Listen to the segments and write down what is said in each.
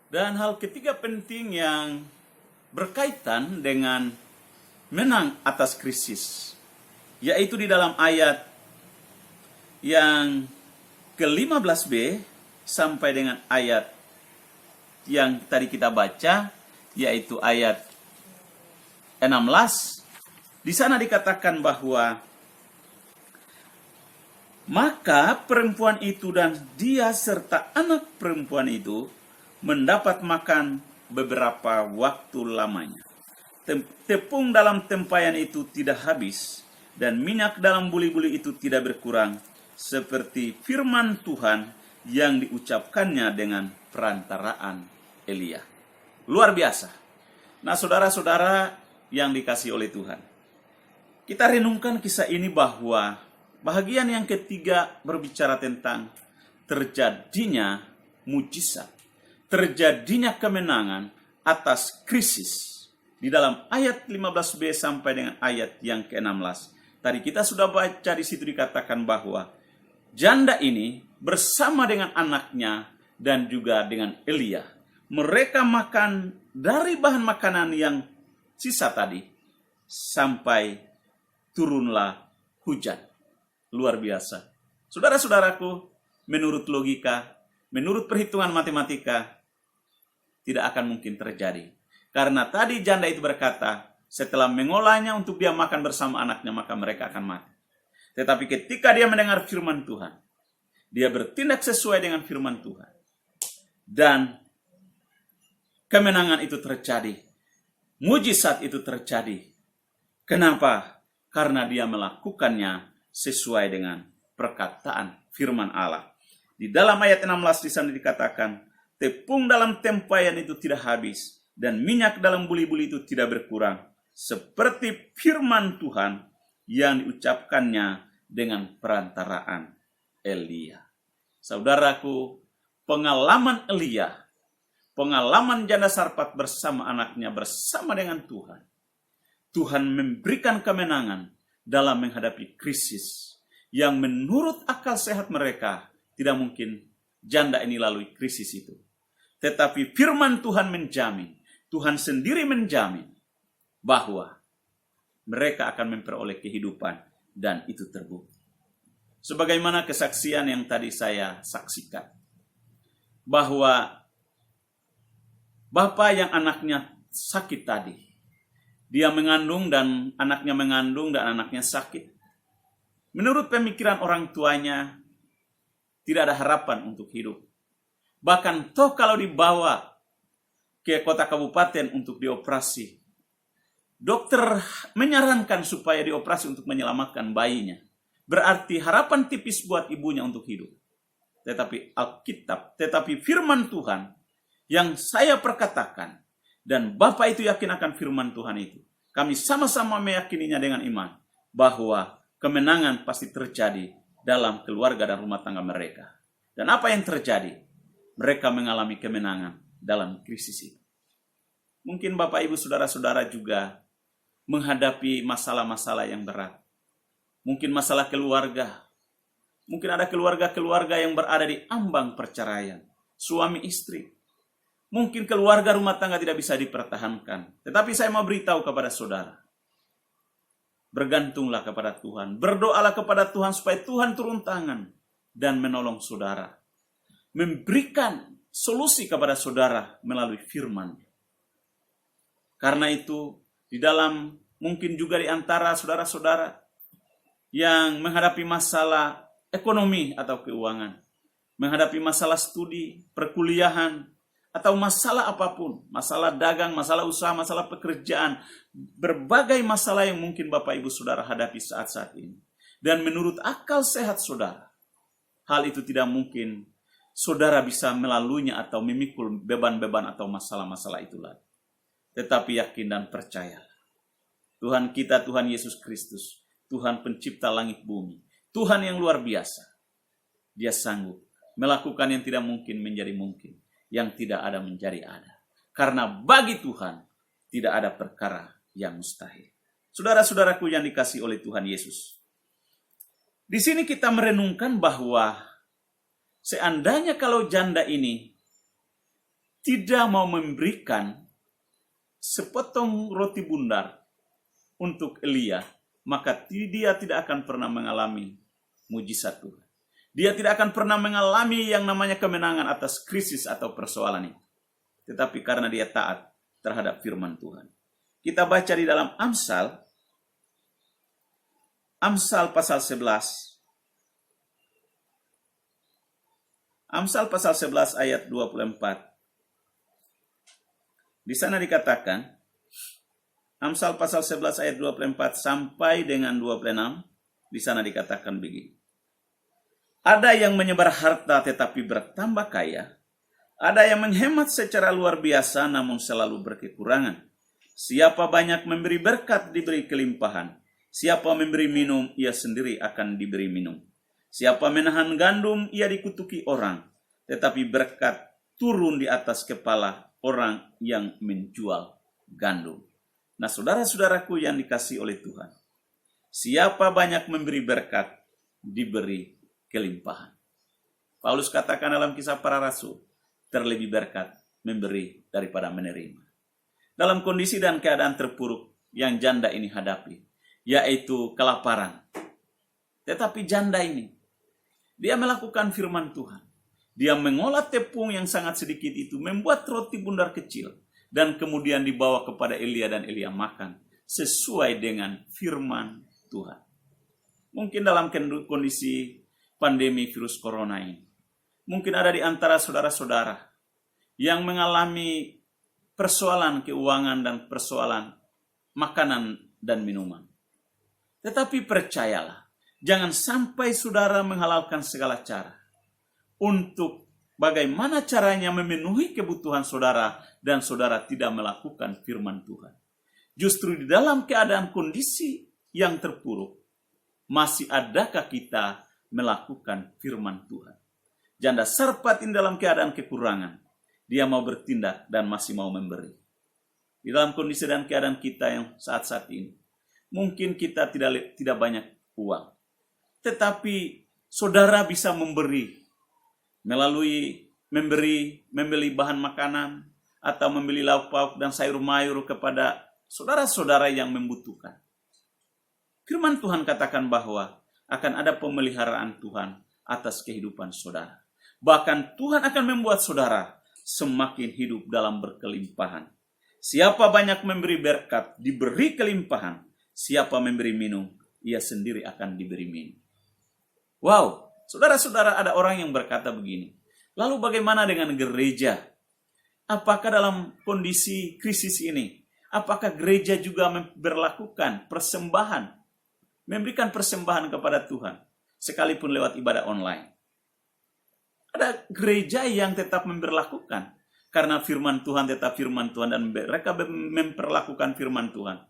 Dan hal ketiga penting yang berkaitan dengan menang atas krisis, yaitu di dalam ayat yang ke-15b sampai dengan ayat yang tadi kita baca, yaitu ayat 16. Di sana dikatakan bahwa maka perempuan itu dan dia serta anak perempuan itu mendapat makan beberapa waktu lamanya. Tepung dalam tempayan itu tidak habis, dan minyak dalam buli-buli itu tidak berkurang, seperti firman Tuhan yang diucapkannya dengan perantaraan Elia. Luar biasa. Nah, saudara-saudara yang dikasihi oleh Tuhan, kita renungkan kisah ini bahwa bahagian yang ketiga berbicara tentang terjadinya mujizat, terjadinya kemenangan atas krisis. Di dalam ayat 15b sampai dengan ayat yang ke-16. Tadi kita sudah baca di situ dikatakan bahwa janda ini bersama dengan anaknya dan juga dengan Elia. Mereka makan dari bahan makanan yang sisa tadi sampai turunlah hujan. Luar biasa. Saudara-saudaraku, menurut logika, menurut perhitungan matematika, tidak akan mungkin terjadi. Karena tadi janda itu berkata, setelah mengolahnya untuk dia makan bersama anaknya, maka mereka akan mati. Tetapi ketika dia mendengar firman Tuhan, dia bertindak sesuai dengan firman Tuhan. Dan kemenangan itu terjadi. Mujizat itu terjadi. Kenapa? Karena dia melakukannya sesuai dengan perkataan firman Allah. Di dalam ayat 16 di sana dikatakan, tepung dalam tempayan itu tidak habis, dan minyak dalam buli-buli itu tidak berkurang, seperti firman Tuhan yang diucapkannya dengan perantaraan Elia. Saudaraku, pengalaman Elia, pengalaman janda Sarfat bersama anaknya, bersama dengan Tuhan. Tuhan memberikan kemenangan dalam menghadapi krisis yang menurut akal sehat mereka tidak mungkin janda ini lalui krisis itu. Tetapi firman Tuhan menjamin, Tuhan sendiri menjamin bahwa mereka akan memperoleh kehidupan dan itu terbukti. Sebagaimana kesaksian yang tadi saya saksikan, bahwa bapak yang anaknya sakit tadi, dia mengandung dan anaknya sakit. Menurut pemikiran orang tuanya, tidak ada harapan untuk hidup. Bahkan toh kalau dibawa ke kota kabupaten untuk dioperasi, dokter menyarankan supaya dioperasi untuk menyelamatkan bayinya. Berarti harapan tipis buat ibunya untuk hidup. Tetapi Alkitab, tetapi firman Tuhan yang saya perkatakan, dan Bapak itu yakin akan firman Tuhan itu. Kami sama-sama meyakininya dengan iman, bahwa kemenangan pasti terjadi dalam keluarga dan rumah tangga mereka. Dan apa yang terjadi? Mereka mengalami kemenangan dalam krisis itu. Mungkin Bapak Ibu Saudara-saudara juga menghadapi masalah-masalah yang berat. Mungkin masalah keluarga. Mungkin ada keluarga-keluarga yang berada di ambang perceraian. Suami istri. Mungkin keluarga rumah tangga tidak bisa dipertahankan. Tetapi saya mau beritahu kepada saudara. Bergantunglah kepada Tuhan. Berdoalah kepada Tuhan supaya Tuhan turun tangan dan menolong saudara. Memberikan solusi kepada saudara melalui firman. Karena itu, di dalam mungkin juga di antara saudara-saudara yang menghadapi masalah ekonomi atau keuangan, menghadapi masalah studi, perkuliahan, atau masalah apapun, masalah dagang, masalah usaha, masalah pekerjaan, berbagai masalah yang mungkin Bapak Ibu Saudara hadapi saat-saat ini. Dan menurut akal sehat saudara, hal itu tidak mungkin saudara bisa melaluinya atau memikul beban-beban atau masalah-masalah itulah. Tetapi yakin dan percayalah. Tuhan kita, Tuhan Yesus Kristus, Tuhan pencipta langit bumi, Tuhan yang luar biasa. Dia sanggup melakukan yang tidak mungkin menjadi mungkin, yang tidak ada menjadi ada. Karena bagi Tuhan tidak ada perkara yang mustahil. Saudara-saudaraku yang dikasihi oleh Tuhan Yesus. Di sini kita merenungkan bahwa seandainya kalau janda ini tidak mau memberikan sepotong roti bundar untuk Elia, maka dia tidak akan pernah mengalami mujizat Tuhan. Dia tidak akan pernah mengalami yang namanya kemenangan atas krisis atau persoalan itu. Tetapi karena dia taat terhadap firman Tuhan. Kita baca di dalam Amsal pasal 11. Amsal pasal 11 ayat 24. Di sana dikatakan, Amsal pasal 11 ayat 24 sampai dengan 26, di sana dikatakan begini. Ada yang menyebar harta tetapi bertambah kaya, ada yang menghemat secara luar biasa namun selalu berkekurangan. Siapa banyak memberi berkat diberi kelimpahan, siapa memberi minum ia sendiri akan diberi minum. Siapa menahan gandum ia dikutuki orang, tetapi berkat turun di atas kepala orang yang menjual gandum. Nah, saudara-saudaraku yang dikasihi oleh Tuhan, siapa banyak memberi berkat, diberi kelimpahan. Paulus katakan dalam Kisah Para Rasul, terlebih berkat memberi daripada menerima. Dalam kondisi dan keadaan terpuruk yang janda ini hadapi, yaitu kelaparan. Tetapi janda ini, dia melakukan firman Tuhan. Dia mengolah tepung yang sangat sedikit itu, membuat roti bundar kecil, dan kemudian dibawa kepada Elia dan Elia makan sesuai dengan firman Tuhan. Mungkin dalam kondisi pandemi virus corona ini, mungkin ada di antara saudara-saudara yang mengalami persoalan keuangan dan persoalan makanan dan minuman. Tetapi percayalah, jangan sampai saudara menghalalkan segala cara untuk bagaimana caranya memenuhi kebutuhan saudara dan saudara tidak melakukan firman Tuhan. Justru di dalam keadaan kondisi yang terpuruk, masih adakah kita melakukan firman Tuhan? Janda Sarfat ini dalam keadaan kekurangan, dia mau bertindak dan masih mau memberi. Di dalam kondisi dan keadaan kita yang saat-saat ini, mungkin kita tidak banyak uang, tetapi saudara bisa memberi melalui membeli bahan makanan atau membeli lauk pauk dan sayur mayur kepada saudara-saudara yang membutuhkan. Firman Tuhan katakan bahwa akan ada pemeliharaan Tuhan atas kehidupan saudara. Bahkan Tuhan akan membuat saudara semakin hidup dalam berkelimpahan. Siapa banyak memberi berkat, diberi kelimpahan. Siapa memberi minum, ia sendiri akan diberi minum. Wow, saudara-saudara, ada orang yang berkata begini, lalu bagaimana dengan gereja? Apakah dalam kondisi krisis ini, apakah gereja juga berlakukan persembahan, memberikan persembahan kepada Tuhan, sekalipun lewat ibadah online? Ada gereja yang tetap memberlakukan, karena firman Tuhan tetap firman Tuhan, dan mereka memperlakukan firman Tuhan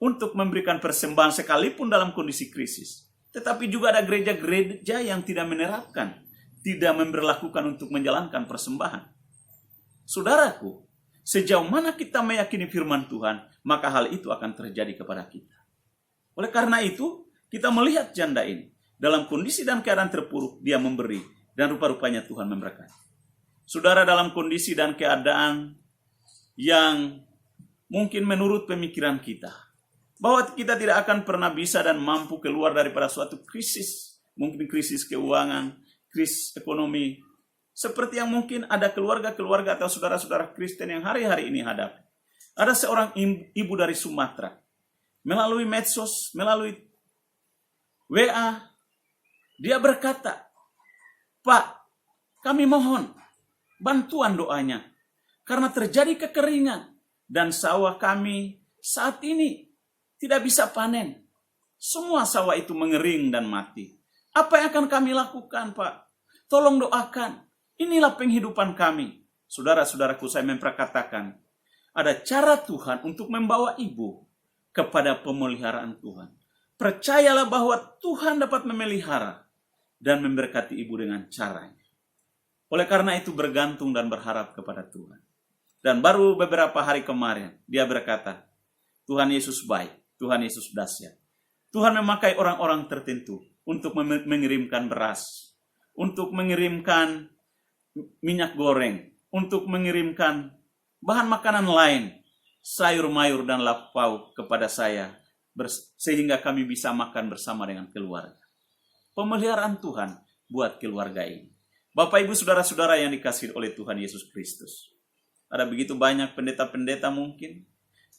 untuk memberikan persembahan sekalipun dalam kondisi krisis. Tetapi juga ada gereja-gereja yang tidak menerapkan, tidak memberlakukan untuk menjalankan persembahan. Saudaraku, sejauh mana kita meyakini firman Tuhan, maka hal itu akan terjadi kepada kita. Oleh karena itu, kita melihat janda ini, dalam kondisi dan keadaan terpuruk, dia memberi, dan rupa-rupanya Tuhan memberkati. Saudara, dalam kondisi dan keadaan yang mungkin menurut pemikiran kita, bahwa kita tidak akan pernah bisa dan mampu keluar daripada suatu krisis, mungkin krisis keuangan, krisis ekonomi, seperti yang mungkin ada keluarga-keluarga atau saudara-saudara Kristen yang hari-hari ini hadapi. Ada seorang ibu dari Sumatera, melalui medsos, melalui WA, dia berkata, Pak, kami mohon bantuan doanya, karena terjadi kekeringan, dan sawah kami saat ini tidak bisa panen. Semua sawah itu mengering dan mati. Apa yang akan kami lakukan, Pak? Tolong doakan. Inilah penghidupan kami. Saudara-saudaraku, saya memperkatakan, ada cara Tuhan untuk membawa ibu kepada pemeliharaan Tuhan. Percayalah bahwa Tuhan dapat memelihara dan memberkati ibu dengan caranya. Oleh karena itu bergantung dan berharap kepada Tuhan. Dan baru beberapa hari kemarin, dia berkata, Tuhan Yesus baik. Tuhan Yesus dahsyat. Tuhan memakai orang-orang tertentu untuk mengirimkan beras, untuk mengirimkan minyak goreng, untuk mengirimkan bahan makanan lain, sayur mayur dan lauk pauk kepada saya, sehingga kami bisa makan bersama dengan keluarga. Pemeliharaan Tuhan buat keluarga ini. Bapak, Ibu, saudara-saudara yang dikasihi oleh Tuhan Yesus Kristus. Ada begitu banyak pendeta-pendeta mungkin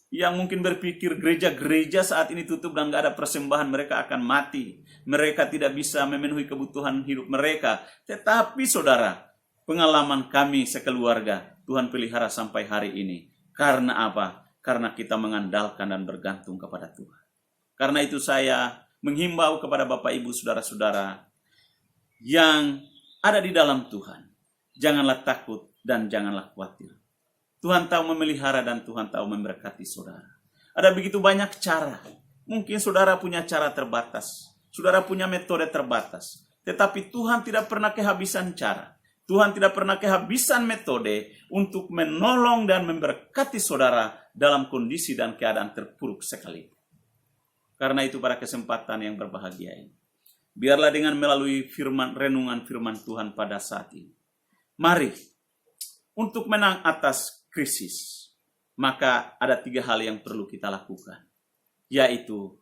yang mungkin berpikir gereja-gereja saat ini tutup dan gak ada persembahan, mereka akan mati. Mereka tidak bisa memenuhi kebutuhan hidup mereka. Tetapi saudara, pengalaman kami sekeluarga, Tuhan pelihara sampai hari ini. Karena apa? Karena kita mengandalkan dan bergantung kepada Tuhan. Karena itu saya menghimbau kepada Bapak, Ibu, saudara-saudara yang ada di dalam Tuhan. Janganlah takut dan janganlah khawatir. Tuhan tahu memelihara dan Tuhan tahu memberkati saudara. Ada begitu banyak cara. Mungkin saudara punya cara terbatas. Saudara punya metode terbatas. Tetapi Tuhan tidak pernah kehabisan cara. Tuhan tidak pernah kehabisan metode untuk menolong dan memberkati saudara dalam kondisi dan keadaan terpuruk sekalipun. Karena itu pada kesempatan yang berbahagia ini, biarlah dengan melalui renungan firman Tuhan pada saat ini, mari untuk menang atas krisis, maka ada 3 hal yang perlu kita lakukan, yaitu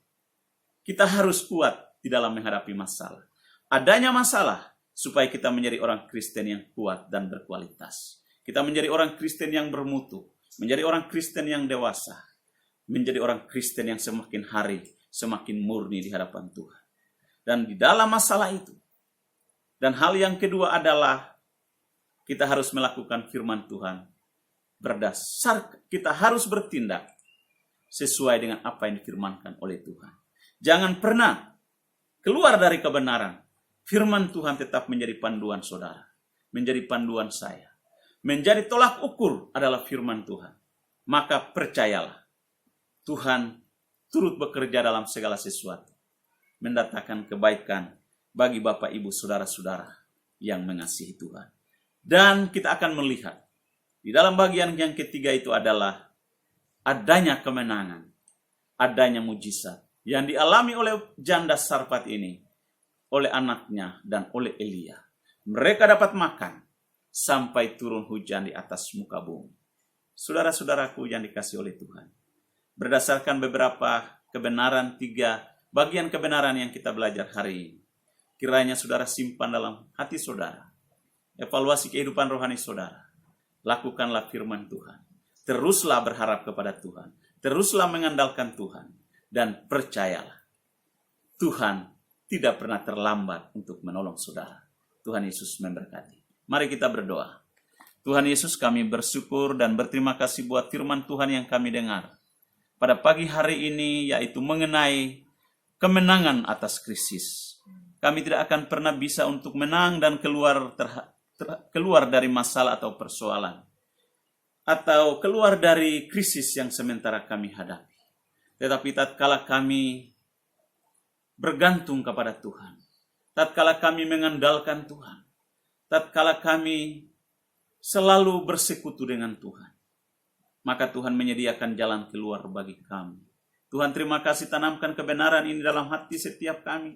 kita harus kuat di dalam menghadapi masalah. Adanya masalah supaya kita menjadi orang Kristen yang kuat dan berkualitas. Kita menjadi orang Kristen yang bermutu, menjadi orang Kristen yang dewasa, menjadi orang Kristen yang semakin hari semakin murni di hadapan Tuhan. Dan di dalam masalah itu, dan hal yang kedua adalah kita harus melakukan firman Tuhan. Kita harus bertindak sesuai dengan apa yang difirmankan oleh Tuhan. Jangan pernah keluar dari kebenaran. Firman Tuhan tetap menjadi panduan saudara, menjadi panduan saya. Menjadi tolak ukur adalah firman Tuhan. Maka percayalah, Tuhan turut bekerja dalam segala sesuatu, mendatangkan kebaikan bagi Bapak, Ibu, saudara-saudara yang mengasihi Tuhan. Dan kita akan melihat di dalam bagian yang ketiga itu adalah adanya kemenangan, adanya mujizat yang dialami oleh janda Sarfat ini, oleh anaknya dan oleh Elia. Mereka dapat makan sampai turun hujan di atas muka bumi. Saudara-saudaraku yang dikasihi oleh Tuhan, berdasarkan beberapa kebenaran, 3 bagian kebenaran yang kita belajar hari ini, kiranya saudara simpan dalam hati saudara. Evaluasi kehidupan rohani saudara. Lakukanlah firman Tuhan. Teruslah berharap kepada Tuhan. Teruslah mengandalkan Tuhan. Dan percayalah, Tuhan tidak pernah terlambat untuk menolong saudara. Tuhan Yesus memberkati. Mari kita berdoa. Tuhan Yesus, kami bersyukur dan berterima kasih buat firman Tuhan yang kami dengar pada pagi hari ini, yaitu mengenai kemenangan atas krisis. Kami tidak akan pernah bisa untuk menang dan keluar dari masalah atau persoalan, atau keluar dari krisis yang sementara kami hadapi. Tetapi tatkala kami bergantung kepada Tuhan, tatkala kami mengandalkan Tuhan, tatkala kami selalu bersekutu dengan Tuhan, maka Tuhan menyediakan jalan keluar bagi kami. Tuhan, terima kasih, tanamkan kebenaran ini dalam hati setiap kami,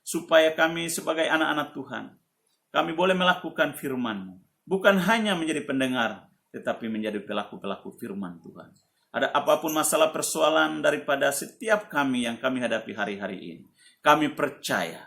supaya kami sebagai anak-anak Tuhan, kami boleh melakukan firman-Mu. Bukan hanya menjadi pendengar, tetapi menjadi pelaku-pelaku firman Tuhan. Ada apapun masalah persoalan daripada setiap kami yang kami hadapi hari-hari ini, kami percaya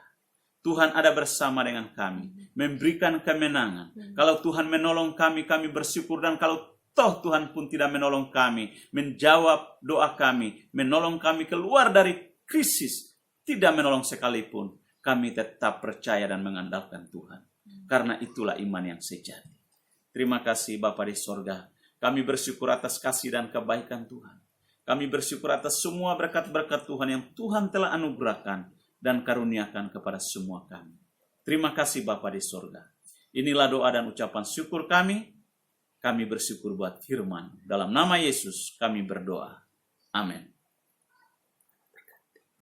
Tuhan ada bersama dengan kami, memberikan kemenangan. Kalau Tuhan menolong kami, kami bersyukur. Dan kalau toh Tuhan pun tidak menolong kami, menjawab doa kami, menolong kami keluar dari krisis, tidak menolong sekalipun, kami tetap percaya dan mengandalkan Tuhan. Karena itulah iman yang sejati. Terima kasih Bapa di sorga. Kami bersyukur atas kasih dan kebaikan Tuhan. Kami bersyukur atas semua berkat-berkat Tuhan yang Tuhan telah anugerahkan dan karuniakan kepada semua kami. Terima kasih Bapa di sorga. Inilah doa dan ucapan syukur kami. Kami bersyukur buat firman. Dalam nama Yesus kami berdoa. Amin.